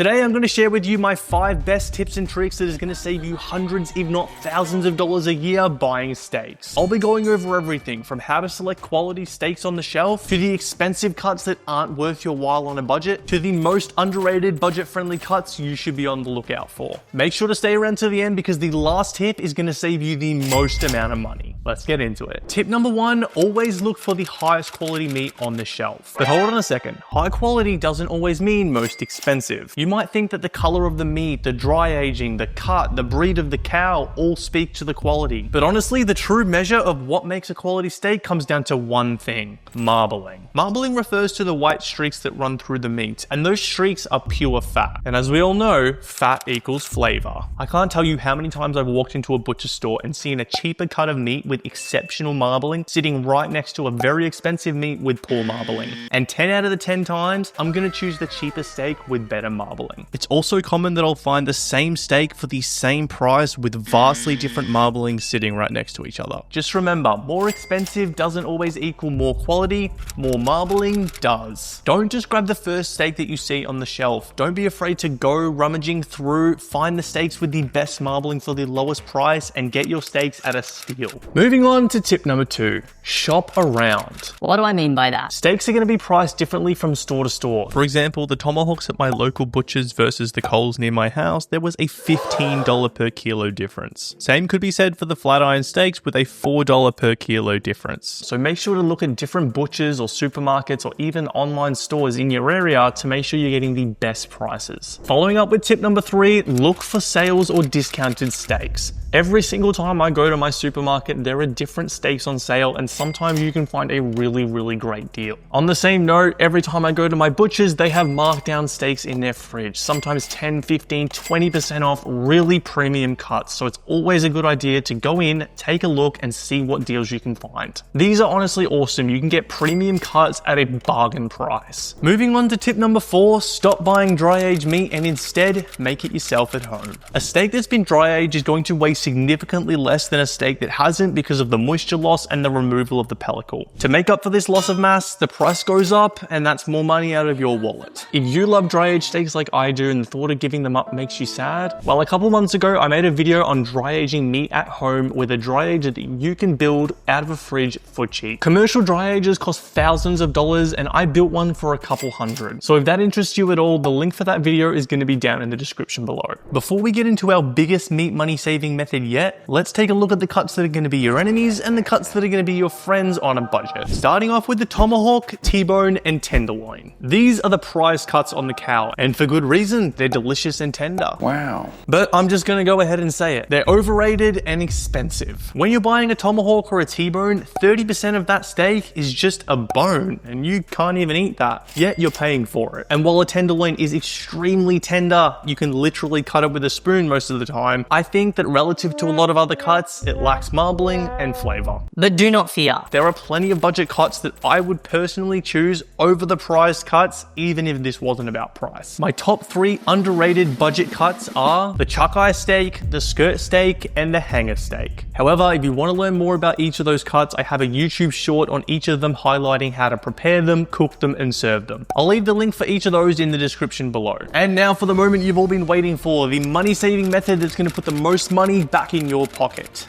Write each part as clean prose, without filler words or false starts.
Today I'm going to share with you my 5 best tips and tricks that is going to save you hundreds if not thousands of dollars a year buying steaks. I'll be going over everything from how to select quality steaks on the shelf, to the expensive cuts that aren't worth your while on a budget, to the most underrated budget-friendly cuts you should be on the lookout for. Make sure to stay around to the end because the last tip is going to save you the most amount of money. Let's get into it. Tip number 1, always look for the highest quality meat on the shelf. But hold on a second, high quality doesn't always mean most expensive. You might think that the color of the meat, the dry aging, the cut, the breed of the cow all speak to the quality. But honestly, the true measure of what makes a quality steak comes down to one thing: marbling. Marbling refers to the white streaks that run through the meat, and those streaks are pure fat. And as we all know, fat equals flavor. I can't tell you how many times I've walked into a butcher store and seen a cheaper cut of meat with exceptional marbling sitting right next to a very expensive meat with poor marbling. And 10 out of the 10 times, I'm gonna choose the cheaper steak with better marbling. It's also common that I'll find the same steak for the same price with vastly different marbling sitting right next to each other. Just remember, more expensive doesn't always equal more quality, more marbling does. Don't just grab the first steak that you see on the shelf. Don't be afraid to go rummaging through, find the steaks with the best marbling for the lowest price, and get your steaks at a steal. Moving on to tip number 2, shop around. What do I mean by that? Steaks are going to be priced differently from store to store. For example, the tomahawks at my local butcher's versus the Coles near my house, there was a $15 per kilo difference. Same could be said for the flat iron steaks with a $4 per kilo difference. So make sure to look at different butchers or supermarkets or even online stores in your area to make sure you're getting the best prices. Following up with tip number 3, look for sales or discounted steaks. Every single time I go to my supermarket, there are different steaks on sale, and sometimes you can find a really great deal. On the same note, every time I go to my butchers, they have marked down steaks in their fridge, sometimes 10, 15, 20% off, really premium cuts. So it's always a good idea to go in, take a look, and see what deals you can find. These are honestly awesome. You can get premium cuts at a bargain price. Moving on to tip number 4, stop buying dry aged meat and instead make it yourself at home. A steak that's been dry aged is going to weigh significantly less than a steak that hasn't because of the moisture loss and the removal of the pellicle. To make up for this loss of mass, the price goes up, and that's more money out of your wallet. If you love dry aged steaks like I do and the thought of giving them up makes you sad, well, a couple months ago I made a video on dry aging meat at home with a dry ager that you can build out of a fridge for cheap. Commercial dry agers cost thousands of dollars, and I built one for a couple hundred. So if that interests you at all, the link for that video is going to be down in the description below. Before we get into our biggest meat money saving method yet, let's take a look at the cuts that are going to be your enemies and the cuts that are going to be your friends on a budget. Starting off with the tomahawk, T-bone, and tenderloin. These are the prized cuts on the cow, and for good reason. They're delicious and tender. Wow. But I'm just going to go ahead and say it. They're overrated and expensive. When you're buying a tomahawk or a T-bone, 30% of that steak is just a bone, and you can't even eat that, yet you're paying for it. And while a tenderloin is extremely tender, you can literally cut it with a spoon most of the time, I think that relative to a lot of other cuts, it lacks marbling and flavor. But do not fear. There are plenty of budget cuts that I would personally choose over the prized cuts, even if this wasn't about price. My top 3 underrated budget cuts are the chuck eye steak, the skirt steak, and the hanger steak. However, if you want to learn more about each of those cuts, I have a YouTube short on each of them highlighting how to prepare them, cook them, and serve them. I'll leave the link for each of those in the description below. And now for the moment you've all been waiting for, the money saving method that's going to put the most money back in your pocket.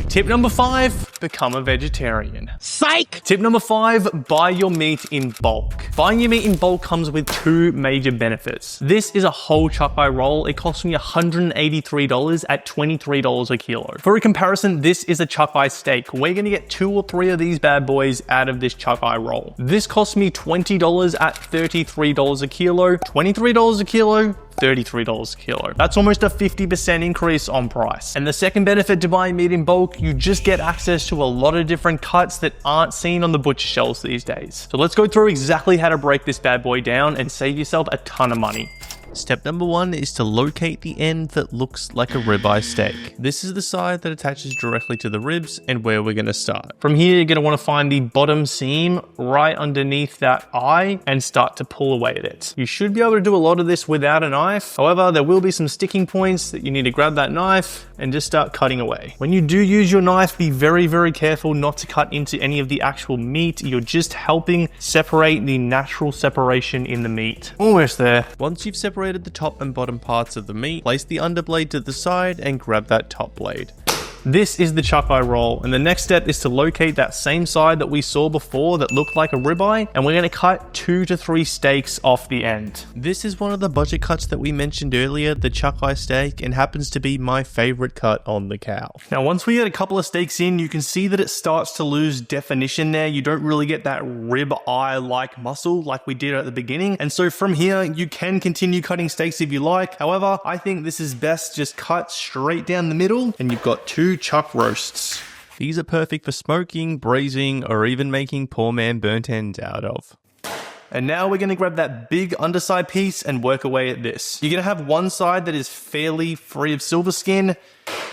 Tip number 5, become a vegetarian. Psych! Tip number 5, buy your meat in bulk. Buying your meat in bulk comes with 2 major benefits. This is a whole chuck eye roll. It cost me $183 at $23 a kilo. For a comparison, this is a chuck eye steak. We're gonna get 2 or 3 of these bad boys out of this chuck eye roll. This cost me $20 at $33 a kilo, $23 a kilo, $33 a kilo. That's almost a 50% increase on price. And the second benefit to buying meat in bulk, you just get access to a lot of different cuts that aren't seen on the butcher shelves these days. So let's go through exactly how to break this bad boy down and save yourself a ton of money. Step number 1 is to locate the end that looks like a ribeye steak. This is the side that attaches directly to the ribs and where we're going to start. From here, you're going to want to find the bottom seam right underneath that eye and start to pull away at it. You should be able to do a lot of this without a knife. However, there will be some sticking points that you need to grab that knife and just start cutting away. When you do use your knife, be very careful not to cut into any of the actual meat. You're just helping separate the natural separation in the meat. Almost there. Once you've separated separated the top and bottom parts of the meat, place the underblade to the side and grab that top blade. This is the chuck eye roll, and the next step is to locate that same side that we saw before that looked like a ribeye, and we're going to cut 2 to 3 steaks off the end. This is one of the budget cuts that we mentioned earlier, the chuck eye steak, and happens to be my favorite cut on the cow. Now once we get a couple of steaks in, you can see that it starts to lose definition there. You don't really get that rib eye like muscle like we did at the beginning, and so from here you can continue cutting steaks if you like. However, I think this is best just cut straight down the middle, and you've got 2 chuck roasts. These are perfect for smoking, braising, or even making poor man burnt ends out of. And now we're going to grab that big underside piece and work away at this. You're going to have one side that is fairly free of silver skin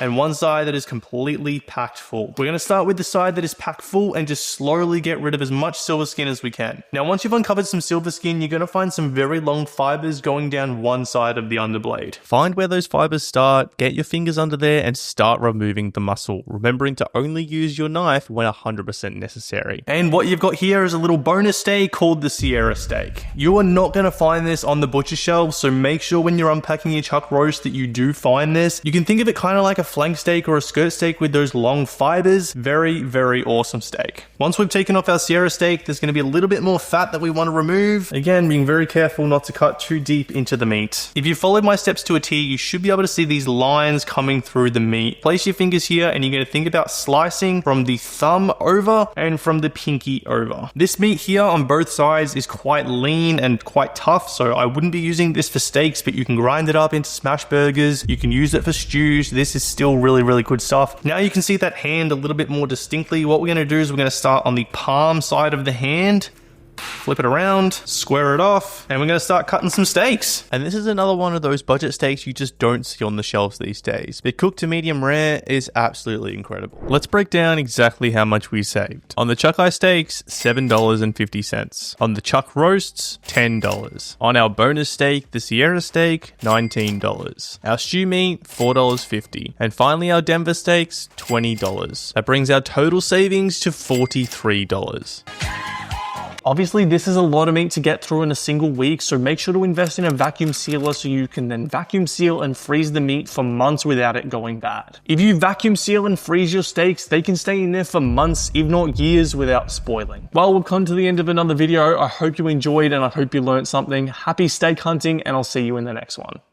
and one side that is completely packed full. We're going to start with the side that is packed full and just slowly get rid of as much silver skin as we can. Now once you've uncovered some silver skin, you're going to find some very long fibers going down one side of the underblade. Find where those fibers start, get your fingers under there and start removing the muscle, remembering to only use your knife when 100% necessary. And what you've got here is a little bonus steak called the Sierra steak. You are not going to find this on the butcher shelf, so make sure when you're unpacking your chuck roast that you do find this. You can think of it kind of like a flank steak or a skirt steak with those long fibers. Very, very awesome steak. Once we've taken off our Sierra steak, there's going to be a little bit more fat that we want to remove. Again, being very careful not to cut too deep into the meat. If you followed my steps to a T, you should be able to see these lines coming through the meat. Place your fingers here and you're going to think about slicing from the thumb over and from the pinky over. This meat here on both sides is quite lean and quite tough, so I wouldn't be using this for steaks, but you can grind it up into smash burgers. You can use it for stews. This is still really, really good stuff. Now you can see that hand a little bit more distinctly. What we're going to do is we're going to start on the palm side of the hand, flip it around, square it off, and we're going to start cutting some steaks. And this is another one of those budget steaks you just don't see on the shelves these days. But cooked to medium rare is absolutely incredible. Let's break down exactly how much we saved. On the chuck eye steaks, $7.50. On the chuck roasts, $10. On our bonus steak, the Sierra steak, $19. Our stew meat, $4.50. And finally our Denver steaks, $20. That brings our total savings to $43. Obviously, this is a lot of meat to get through in a single week, so make sure to invest in a vacuum sealer so you can then vacuum seal and freeze the meat for months without it going bad. If you vacuum seal and freeze your steaks, they can stay in there for months, if not years, without spoiling. Well, we've come to the end of another video. I hope you enjoyed and I hope you learned something. Happy steak hunting, and I'll see you in the next one.